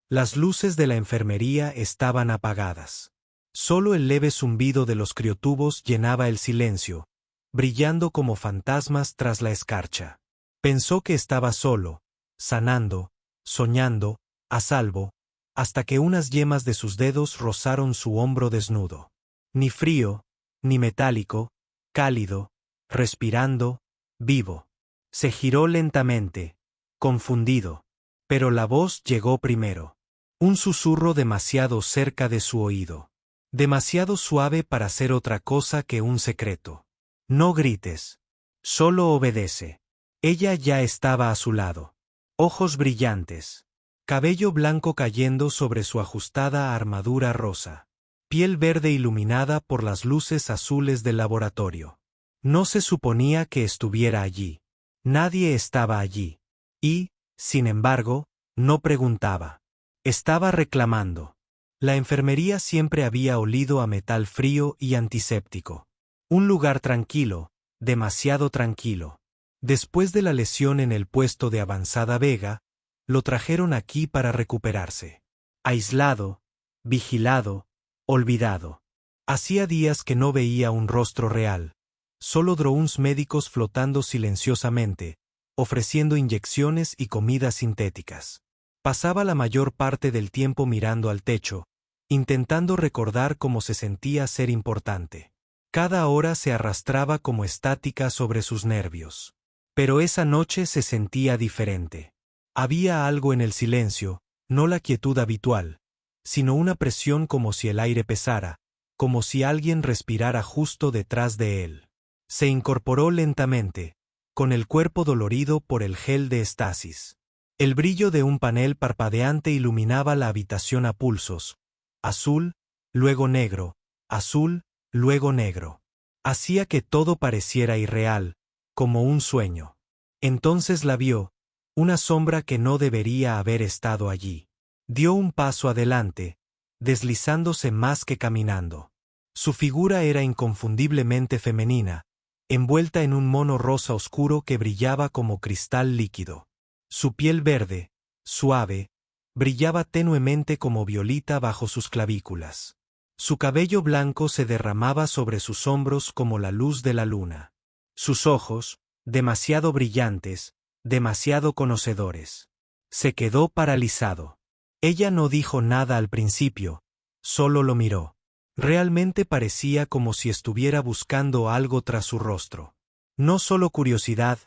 Las luces de la enfermería estaban apagadas. Solo el leve zumbido de los criotubos llenaba el silencio, brillando como fantasmas tras la escarcha. Pensó que estaba solo, sanando, soñando, a salvo, hasta que unas yemas de sus dedos rozaron su hombro desnudo. Ni frío, ni metálico, cálido, respirando, vivo. Se giró lentamente, confundido. Pero la voz llegó primero. Un susurro demasiado cerca de su oído. Demasiado suave para ser otra cosa que un secreto. No grites. Solo obedece. Ella ya estaba a su lado. Ojos brillantes. Cabello blanco cayendo sobre su ajustada armadura rosa. Piel verde iluminada por las luces azules del laboratorio. No se suponía que estuviera allí. Nadie estaba allí. Y, sin embargo, no preguntaba. Estaba reclamando. La enfermería siempre había olido a metal frío y antiséptico. Un lugar tranquilo, demasiado tranquilo. Después de la lesión en el puesto de Avanzada Vega, lo trajeron aquí para recuperarse. Aislado, vigilado, olvidado. Hacía días que no veía un rostro real. Solo drones médicos flotando silenciosamente, ofreciendo inyecciones y comidas sintéticas. Pasaba la mayor parte del tiempo mirando al techo, intentando recordar cómo se sentía ser importante. Cada hora se arrastraba como estática sobre sus nervios. Pero esa noche se sentía diferente. Había algo en el silencio, no la quietud habitual, sino una presión como si el aire pesara, como si alguien respirara justo detrás de él. Se incorporó lentamente, con el cuerpo dolorido por el gel de estasis. El brillo de un panel parpadeante iluminaba la habitación a pulsos. Azul, luego negro, azul, luego negro. Hacía que todo pareciera irreal, como un sueño. Entonces la vio, una sombra que no debería haber estado allí. Dio un paso adelante, deslizándose más que caminando. Su figura era inconfundiblemente femenina, envuelta en un mono rosa oscuro que brillaba como cristal líquido. Su piel verde, suave, brillaba tenuemente como violita bajo sus clavículas. Su cabello blanco se derramaba sobre sus hombros como la luz de la luna. Sus ojos, demasiado brillantes, demasiado conocedores. Se quedó paralizado. Ella no dijo nada al principio, solo lo miró. Realmente parecía como si estuviera buscando algo tras su rostro. No solo curiosidad,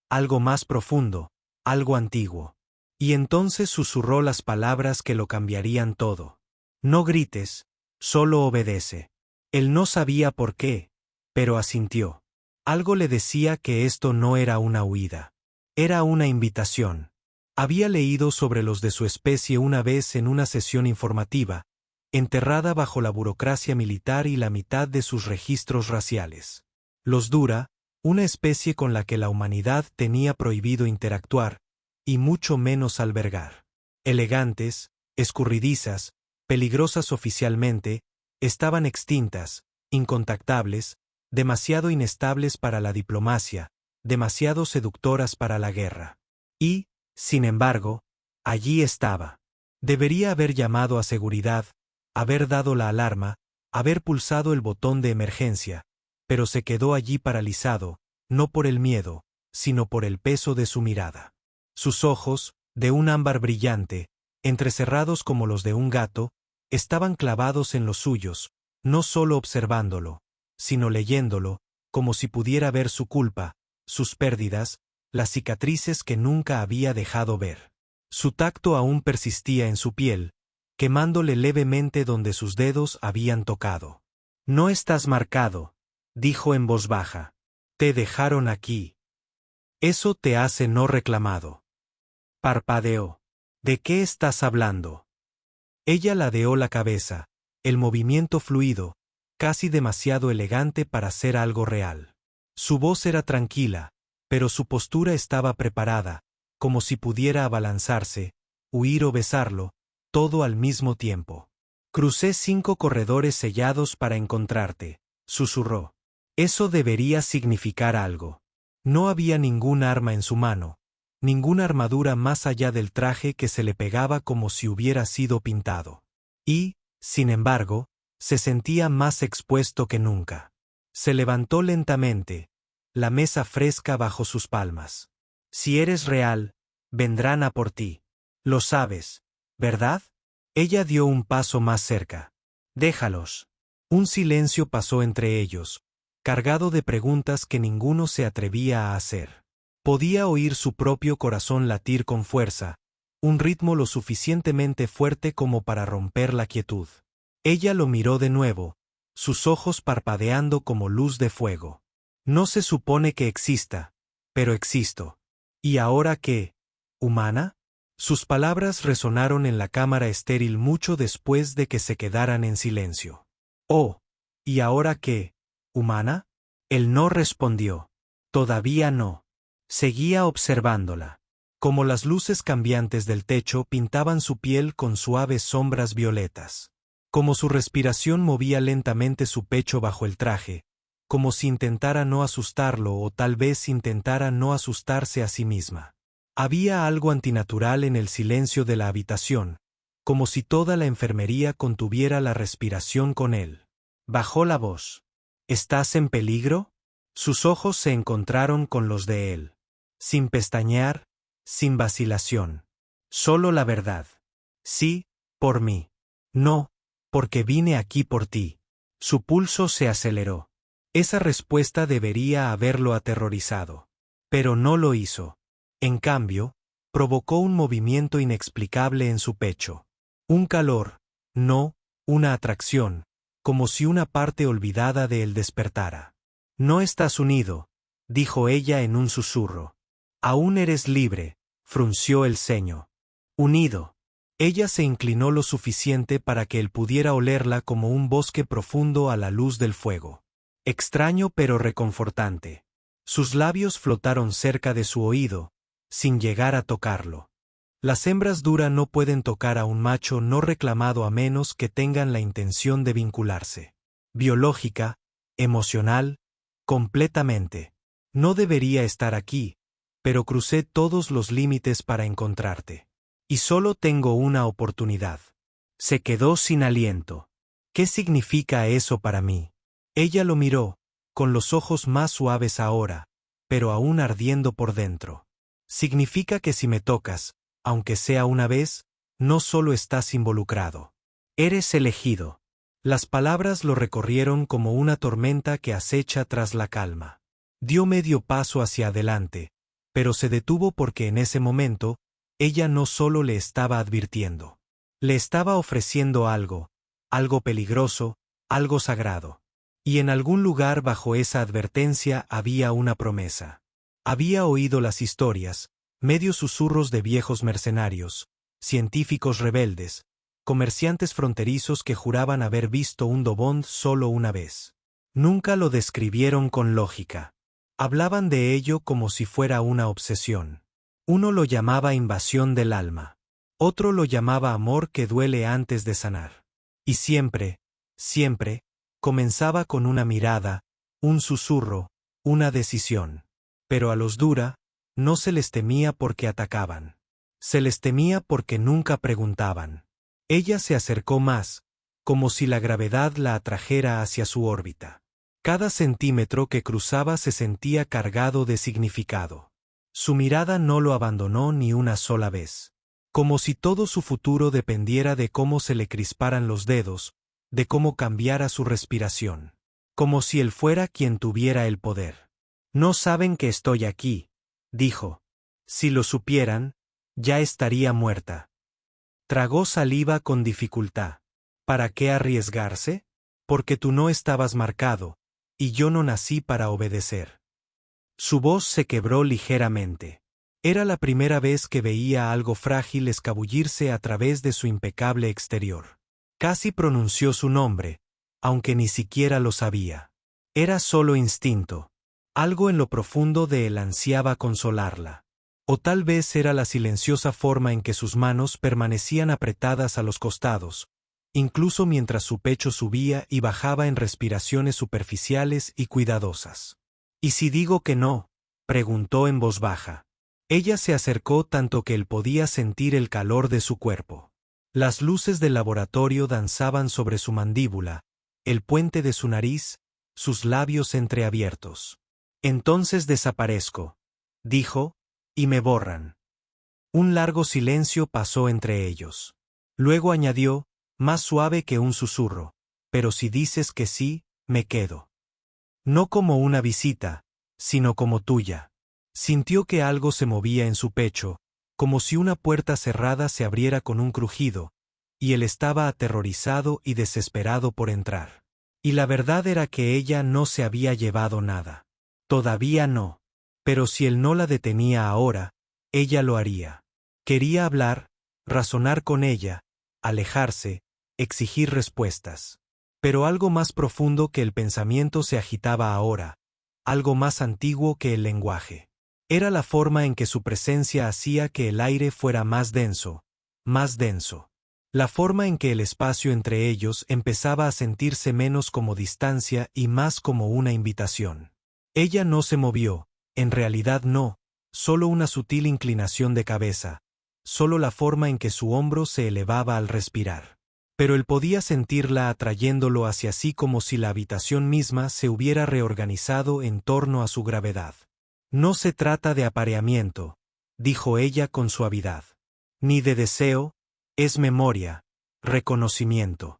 algo más profundo, algo antiguo. Y entonces susurró las palabras que lo cambiarían todo. No grites, solo obedece. Él no sabía por qué, pero asintió. Algo le decía que esto no era una huida. Era una invitación. Había leído sobre los de su especie una vez en una sesión informativa, enterrada bajo la burocracia militar y la mitad de sus registros raciales. Los Dura, una especie con la que la humanidad tenía prohibido interactuar, y mucho menos albergar. Elegantes, escurridizas, peligrosas oficialmente, estaban extintas, incontactables, demasiado inestables para la diplomacia, demasiado seductoras para la guerra. Y, sin embargo, allí estaba. Debería haber llamado a seguridad, haber dado la alarma, haber pulsado el botón de emergencia, pero se quedó allí paralizado, no por el miedo, sino por el peso de su mirada. Sus ojos, de un ámbar brillante, entrecerrados como los de un gato, estaban clavados en los suyos, no solo observándolo, sino leyéndolo, como si pudiera ver su culpa, sus pérdidas, las cicatrices que nunca había dejado ver. Su tacto aún persistía en su piel, quemándole levemente donde sus dedos habían tocado. «No estás marcado», dijo en voz baja. «Te dejaron aquí. Eso te hace no reclamado». Parpadeó. «¿De qué estás hablando?» Ella ladeó la cabeza, el movimiento fluido, casi demasiado elegante para ser algo real. Su voz era tranquila, pero su postura estaba preparada, como si pudiera abalanzarse, huir o besarlo, todo al mismo tiempo. «Crucé 5 corredores sellados para encontrarte», susurró. Eso debería significar algo. No había ningún arma en su mano, ninguna armadura más allá del traje que se le pegaba como si hubiera sido pintado. Y, sin embargo, se sentía más expuesto que nunca. Se levantó lentamente, la mesa fresca bajo sus palmas. Si eres real, vendrán a por ti. Lo sabes, ¿verdad? Ella dio un paso más cerca. Déjalos. Un silencio pasó entre ellos, cargado de preguntas que ninguno se atrevía a hacer. Podía oír su propio corazón latir con fuerza, un ritmo lo suficientemente fuerte como para romper la quietud. Ella lo miró de nuevo, sus ojos parpadeando como luz de fuego. No se supone que exista, pero existo. ¿Y ahora qué? ¿Humana? Sus palabras resonaron en la cámara estéril mucho después de que se quedaran en silencio. Oh, ¿y ahora qué? ¿Humana? Él no respondió. Todavía no. Seguía observándola. Como las luces cambiantes del techo pintaban su piel con suaves sombras violetas. Como su respiración movía lentamente su pecho bajo el traje, como si intentara no asustarlo o tal vez intentara no asustarse a sí misma. Había algo antinatural en el silencio de la habitación, como si toda la enfermería contuviera la respiración con él. Bajó la voz. ¿Estás en peligro? Sus ojos se encontraron con los de él. Sin pestañear, sin vacilación. Solo la verdad. Sí, por mí. No, porque vine aquí por ti. Su pulso se aceleró. Esa respuesta debería haberlo aterrorizado. Pero no lo hizo. En cambio, provocó un movimiento inexplicable en su pecho. Un calor, no, una atracción, como si una parte olvidada de él despertara. No estás unido, dijo ella en un susurro. Aún eres libre, frunció el ceño. Unido. Ella se inclinó lo suficiente para que él pudiera olerla como un bosque profundo a la luz del fuego. Extraño pero reconfortante. Sus labios flotaron cerca de su oído, sin llegar a tocarlo. Las hembras duras no pueden tocar a un macho no reclamado a menos que tengan la intención de vincularse. Biológica, emocional, completamente. No debería estar aquí, pero crucé todos los límites para encontrarte. Y solo tengo una oportunidad. Se quedó sin aliento. ¿Qué significa eso para mí? Ella lo miró, con los ojos más suaves ahora, pero aún ardiendo por dentro. Significa que si me tocas, aunque sea una vez, no solo estás involucrado. Eres elegido. Las palabras lo recorrieron como una tormenta que acecha tras la calma. Dio medio paso hacia adelante, pero se detuvo porque en ese momento, ella no solo le estaba advirtiendo. Le estaba ofreciendo algo peligroso, algo sagrado. Y en algún lugar bajo esa advertencia había una promesa. Había oído las historias, medios susurros de viejos mercenarios, científicos rebeldes, comerciantes fronterizos que juraban haber visto un Dobond solo una vez. Nunca lo describieron con lógica. Hablaban de ello como si fuera una obsesión. Uno lo llamaba invasión del alma. Otro lo llamaba amor que duele antes de sanar. Y siempre, comenzaba con una mirada, un susurro, una decisión. Pero a los Dura, no se les temía porque atacaban. Se les temía porque nunca preguntaban. Ella se acercó más, como si la gravedad la atrajera hacia su órbita. Cada centímetro que cruzaba se sentía cargado de significado. Su mirada no lo abandonó ni una sola vez. Como si todo su futuro dependiera de cómo se le crisparan los dedos, de cómo cambiara su respiración. Como si él fuera quien tuviera el poder. No saben que estoy aquí, dijo. Si lo supieran, ya estaría muerta. Tragó saliva con dificultad. ¿Para qué arriesgarse? Porque tú no estabas marcado, y yo no nací para obedecer. Su voz se quebró ligeramente. Era la primera vez que veía algo frágil escabullirse a través de su impecable exterior. Casi pronunció su nombre, aunque ni siquiera lo sabía. Era solo instinto. Algo en lo profundo de él ansiaba consolarla. O tal vez era la silenciosa forma en que sus manos permanecían apretadas a los costados, incluso mientras su pecho subía y bajaba en respiraciones superficiales y cuidadosas. ¿Y si digo que no?, preguntó en voz baja. Ella se acercó tanto que él podía sentir el calor de su cuerpo. Las luces del laboratorio danzaban sobre su mandíbula, el puente de su nariz, sus labios entreabiertos. Entonces desaparezco, dijo, y me borran. Un largo silencio pasó entre ellos. Luego añadió, más suave que un susurro, pero si dices que sí, me quedo. No como una visita, sino como tuya. Sintió que algo se movía en su pecho, como si una puerta cerrada se abriera con un crujido, y él estaba aterrorizado y desesperado por entrar. Y la verdad era que ella no se había llevado nada. Todavía no. Pero si él no la detenía ahora, ella lo haría. Quería hablar, razonar con ella, alejarse, exigir respuestas. Pero algo más profundo que el pensamiento se agitaba ahora, algo más antiguo que el lenguaje. Era la forma en que su presencia hacía que el aire fuera más denso, más denso. La forma en que el espacio entre ellos empezaba a sentirse menos como distancia y más como una invitación. Ella no se movió, en realidad no, solo una sutil inclinación de cabeza, solo la forma en que su hombro se elevaba al respirar. Pero él podía sentirla atrayéndolo hacia sí como si la habitación misma se hubiera reorganizado en torno a su gravedad. No se trata de apareamiento, dijo ella con suavidad. Ni de deseo, es memoria, reconocimiento.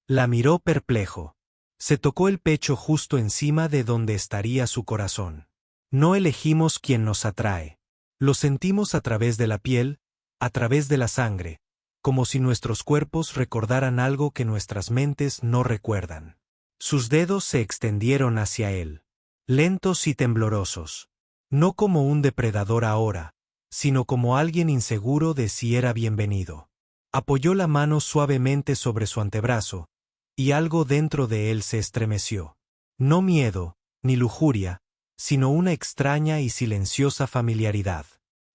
La miró perplejo. Se tocó el pecho justo encima de donde estaría su corazón. No elegimos quién nos atrae. Lo sentimos a través de la piel, a través de la sangre, como si nuestros cuerpos recordaran algo que nuestras mentes no recuerdan. Sus dedos se extendieron hacia él, lentos y temblorosos. No como un depredador ahora, sino como alguien inseguro de si era bienvenido. Apoyó la mano suavemente sobre su antebrazo, y algo dentro de él se estremeció. No miedo, ni lujuria, sino una extraña y silenciosa familiaridad.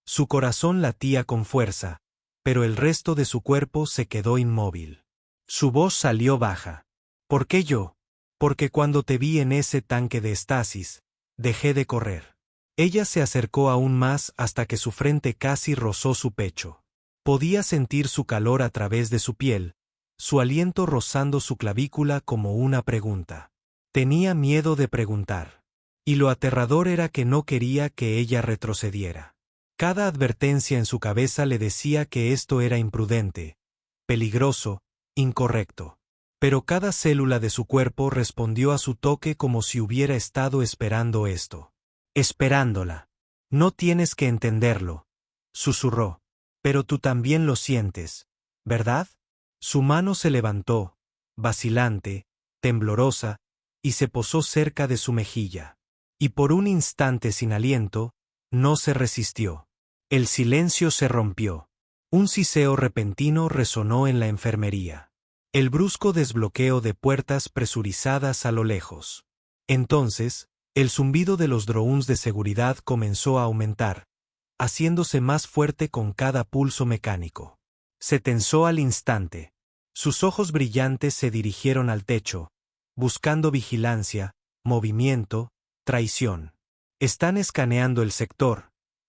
Su corazón latía con fuerza, pero el resto de su cuerpo se quedó inmóvil. Su voz salió baja. ¿Por qué yo? Porque cuando te vi en ese tanque de estasis, dejé de correr. Ella se acercó aún más hasta que su frente casi rozó su pecho. Podía sentir su calor a través de su piel, su aliento rozando su clavícula como una pregunta. Tenía miedo de preguntar. Y lo aterrador era que no quería que ella retrocediera. Cada advertencia en su cabeza le decía que esto era imprudente, peligroso, incorrecto. Pero cada célula de su cuerpo respondió a su toque como si hubiera estado esperando esto. Esperándola. No tienes que entenderlo, susurró. Pero tú también lo sientes, ¿verdad? Su mano se levantó, vacilante, temblorosa, y se posó cerca de su mejilla. Y por un instante sin aliento, no se resistió. El silencio se rompió. Un siseo repentino resonó en la enfermería. El brusco desbloqueo de puertas presurizadas a lo lejos. Entonces, el zumbido de los drones de seguridad comenzó a aumentar, haciéndose más fuerte con cada pulso mecánico. Se tensó al instante. Sus ojos brillantes se dirigieron al techo, buscando vigilancia, movimiento, traición. Están escaneando el sector,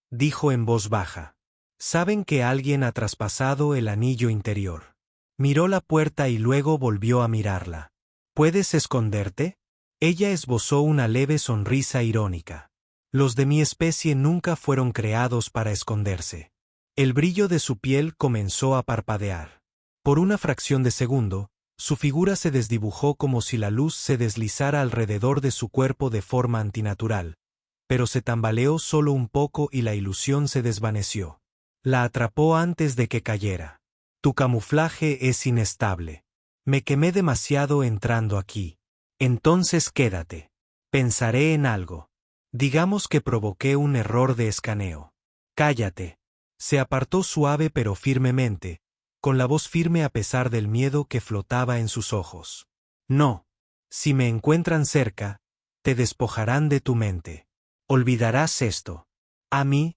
dijo en voz baja. Saben que alguien ha traspasado el anillo interior. Miró la puerta y luego volvió a mirarla. ¿Puedes esconderte? Ella esbozó una leve sonrisa irónica. Los de mi especie nunca fueron creados para esconderse. El brillo de su piel comenzó a parpadear. Por una fracción de segundo, su figura se desdibujó como si la luz se deslizara alrededor de su cuerpo de forma antinatural, pero se tambaleó solo un poco y la ilusión se desvaneció. La atrapó antes de que cayera. Tu camuflaje es inestable. Me quemé demasiado entrando aquí. Entonces quédate. Pensaré en algo. Digamos que provoqué un error de escaneo. Cállate. Se apartó suave pero firmemente, con la voz firme a pesar del miedo que flotaba en sus ojos. No. Si me encuentran cerca, te despojarán de tu mente. Olvidarás esto. A mí,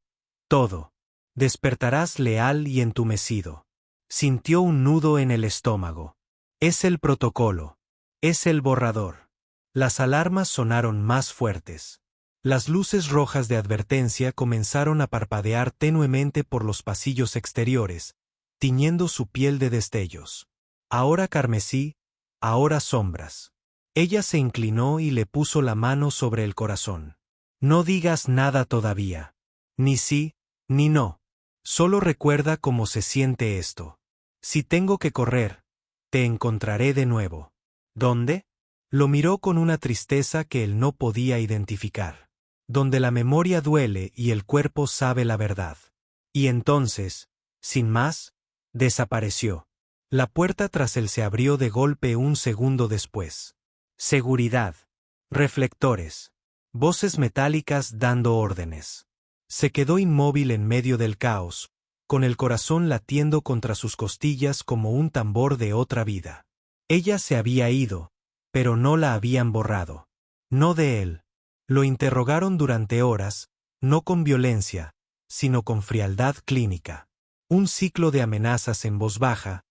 todo. Despertarás leal y entumecido. Sintió un nudo en el estómago. Es el protocolo. Es el borrador. Las alarmas sonaron más fuertes. Las luces rojas de advertencia comenzaron a parpadear tenuemente por los pasillos exteriores, tiñendo su piel de destellos. Ahora carmesí, ahora sombras. Ella se inclinó y le puso la mano sobre el corazón. No digas nada todavía. Ni sí, ni no. Solo recuerda cómo se siente esto. Si tengo que correr, te encontraré de nuevo. ¿Dónde? Lo miró con una tristeza que él no podía identificar. Donde la memoria duele y el cuerpo sabe la verdad. Y entonces, sin más, desapareció. La puerta tras él se abrió de golpe un segundo después. Seguridad. Reflectores. Voces metálicas dando órdenes. Se quedó inmóvil en medio del caos, con el corazón latiendo contra sus costillas como un tambor de otra vida. Ella se había ido, pero no la habían borrado. No de él. Lo interrogaron durante horas, no con violencia, sino con frialdad clínica. Un ciclo de amenazas en voz baja,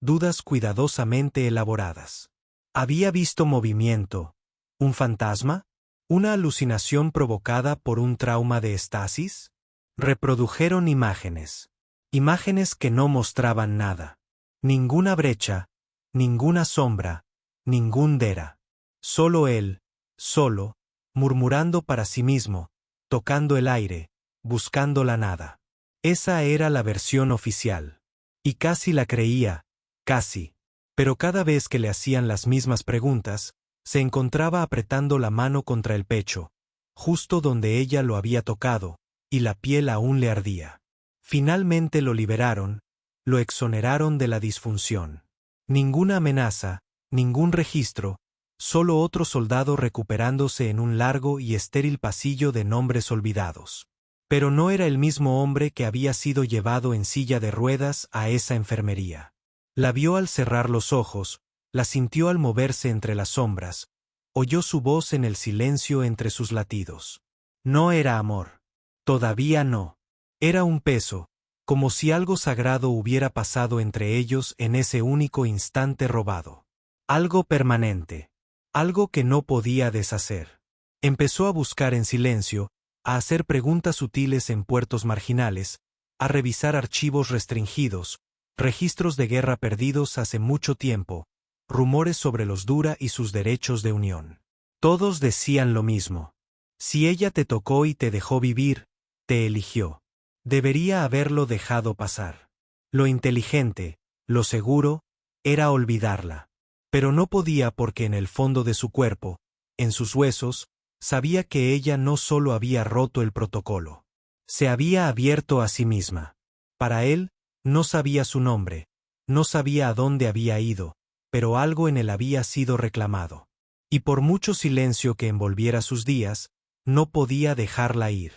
dudas cuidadosamente elaboradas. ¿Había visto movimiento? ¿Un fantasma? ¿Una alucinación provocada por un trauma de estasis? Reprodujeron imágenes. Imágenes que no mostraban nada. Ninguna brecha, ninguna sombra, ningún Dera. Solo él, solo, murmurando para sí mismo, tocando el aire, buscando la nada. Esa era la versión oficial. Y casi la creía, casi. Pero cada vez que le hacían las mismas preguntas, se encontraba apretando la mano contra el pecho, justo donde ella lo había tocado, y la piel aún le ardía. Finalmente lo liberaron, lo exoneraron de la disfunción. Ninguna amenaza, ningún registro, solo otro soldado recuperándose en un largo y estéril pasillo de nombres olvidados. Pero no era el mismo hombre que había sido llevado en silla de ruedas a esa enfermería. La vio al cerrar los ojos, la sintió al moverse entre las sombras, oyó su voz en el silencio entre sus latidos. No era amor. Todavía no. Era un peso, como si algo sagrado hubiera pasado entre ellos en ese único instante robado. Algo permanente. Algo que no podía deshacer. Empezó a buscar en silencio, a hacer preguntas sutiles en puertos marginales, a revisar archivos restringidos, registros de guerra perdidos hace mucho tiempo, rumores sobre los Dura y sus derechos de unión. Todos decían lo mismo. Si ella te tocó y te dejó vivir, te eligió. Debería haberlo dejado pasar. Lo inteligente, lo seguro, era olvidarla. Pero no podía porque en el fondo de su cuerpo, en sus huesos, sabía que ella no solo había roto el protocolo. Se había abierto a sí misma. Para él, no sabía su nombre, no sabía a dónde había ido, pero algo en él había sido reclamado. Y por mucho silencio que envolviera sus días, no podía dejarla ir.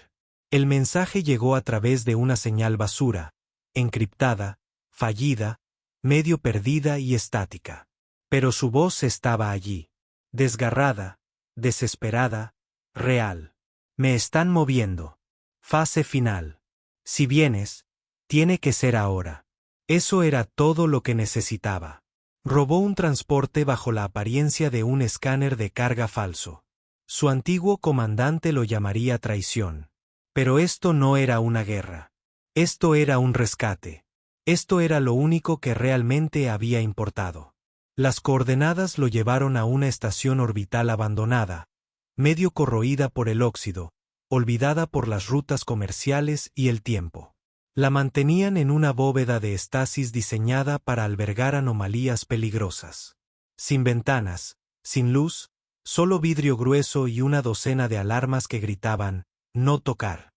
El mensaje llegó a través de una señal basura, encriptada, fallida, medio perdida y estática. Pero su voz estaba allí, desgarrada, desesperada, real. Me están moviendo. Fase final. Si vienes, tiene que ser ahora. Eso era todo lo que necesitaba. Robó un transporte bajo la apariencia de un escáner de carga falso. Su antiguo comandante lo llamaría traición. Pero esto no era una guerra. Esto era un rescate. Esto era lo único que realmente había importado. Las coordenadas lo llevaron a una estación orbital abandonada, medio corroída por el óxido, olvidada por las rutas comerciales y el tiempo. La mantenían en una bóveda de estasis diseñada para albergar anomalías peligrosas. Sin ventanas, sin luz, solo vidrio grueso y una docena de alarmas que gritaban, no tocar.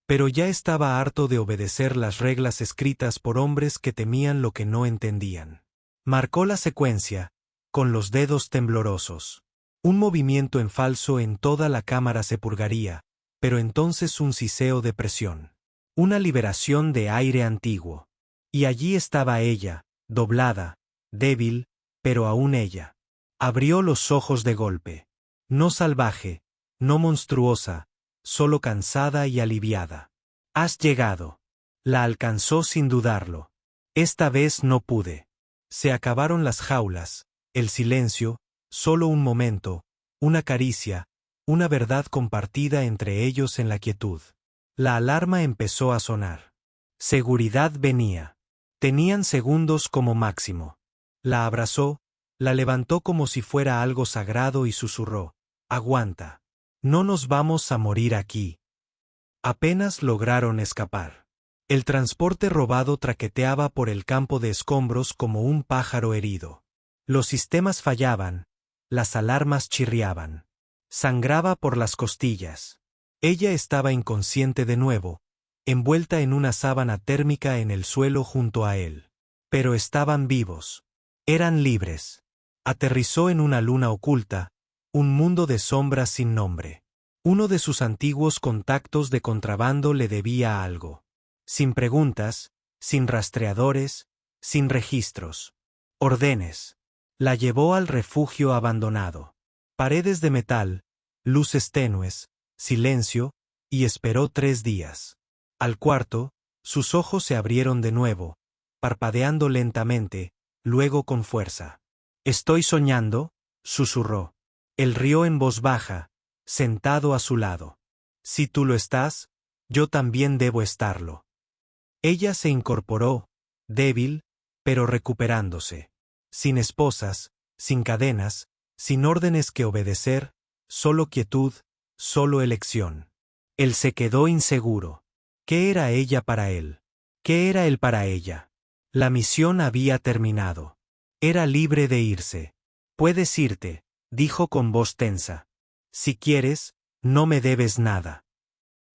Pero ya estaba harto de obedecer las reglas escritas por hombres que temían lo que no entendían. Marcó la secuencia, con los dedos temblorosos. Un movimiento en falso en toda la cámara se purgaría, pero entonces un siseo de presión. Una liberación de aire antiguo. Y allí estaba ella, doblada, débil, pero aún ella. Abrió los ojos de golpe. No salvaje, no monstruosa, solo cansada y aliviada. Has llegado. La alcanzó sin dudarlo. Esta vez no pude. Se acabaron las jaulas, el silencio, solo un momento, una caricia, una verdad compartida entre ellos en la quietud. La alarma empezó a sonar. Seguridad venía. Tenían segundos como máximo. La abrazó, la levantó como si fuera algo sagrado y susurró: «Aguanta. No nos vamos a morir aquí». Apenas lograron escapar. El transporte robado traqueteaba por el campo de escombros como un pájaro herido. Los sistemas fallaban, las alarmas chirriaban. Sangraba por las costillas. Ella estaba inconsciente de nuevo, envuelta en una sábana térmica en el suelo junto a él. Pero estaban vivos. Eran libres. Aterrizó en una luna oculta, un mundo de sombras sin nombre. Uno de sus antiguos contactos de contrabando le debía algo. Sin preguntas, sin rastreadores, sin registros. Órdenes. La llevó al refugio abandonado. Paredes de metal, luces tenues, silencio, y esperó 3 días. Al cuarto, sus ojos se abrieron de nuevo, parpadeando lentamente, luego con fuerza. «¿Estoy soñando?», susurró. Él rió en voz baja, sentado a su lado. «Si tú lo estás, yo también debo estarlo». Ella se incorporó, débil, pero recuperándose. Sin esposas, sin cadenas, sin órdenes que obedecer, solo quietud, solo elección. Él se quedó inseguro. ¿Qué era ella para él? ¿Qué era él para ella? La misión había terminado. Era libre de irse. «Puedes irte», dijo con voz tensa. «Si quieres, no me debes nada».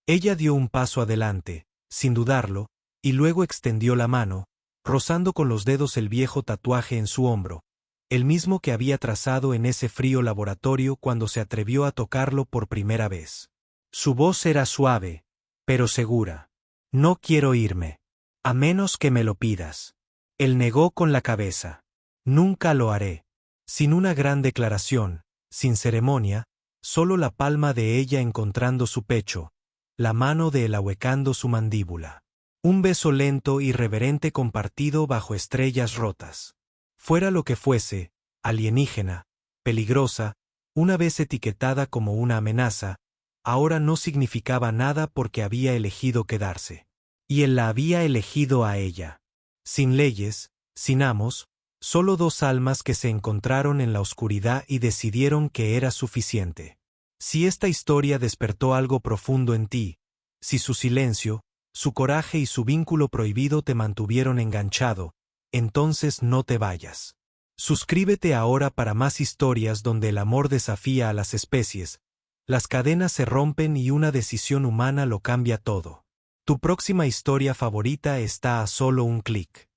Ella dio un paso adelante, sin dudarlo, y luego extendió la mano, rozando con los dedos el viejo tatuaje en su hombro, el mismo que había trazado en ese frío laboratorio cuando se atrevió a tocarlo por primera vez. Su voz era suave, pero segura. «No quiero irme. A menos que me lo pidas». Él negó con la cabeza. «Nunca lo haré». Sin una gran declaración, sin ceremonia, solo la palma de ella encontrando su pecho, la mano de él ahuecando su mandíbula. Un beso lento y reverente compartido bajo estrellas rotas. Fuera lo que fuese, alienígena, peligrosa, una vez etiquetada como una amenaza, ahora no significaba nada porque había elegido quedarse. Y él la había elegido a ella. Sin leyes, sin amos, solo 2 almas que se encontraron en la oscuridad y decidieron que era suficiente. Si esta historia despertó algo profundo en ti, si su silencio, su coraje y su vínculo prohibido te mantuvieron enganchado, entonces no te vayas. Suscríbete ahora para más historias donde el amor desafía a las especies, las cadenas se rompen y una decisión humana lo cambia todo. Tu próxima historia favorita está a solo un clic.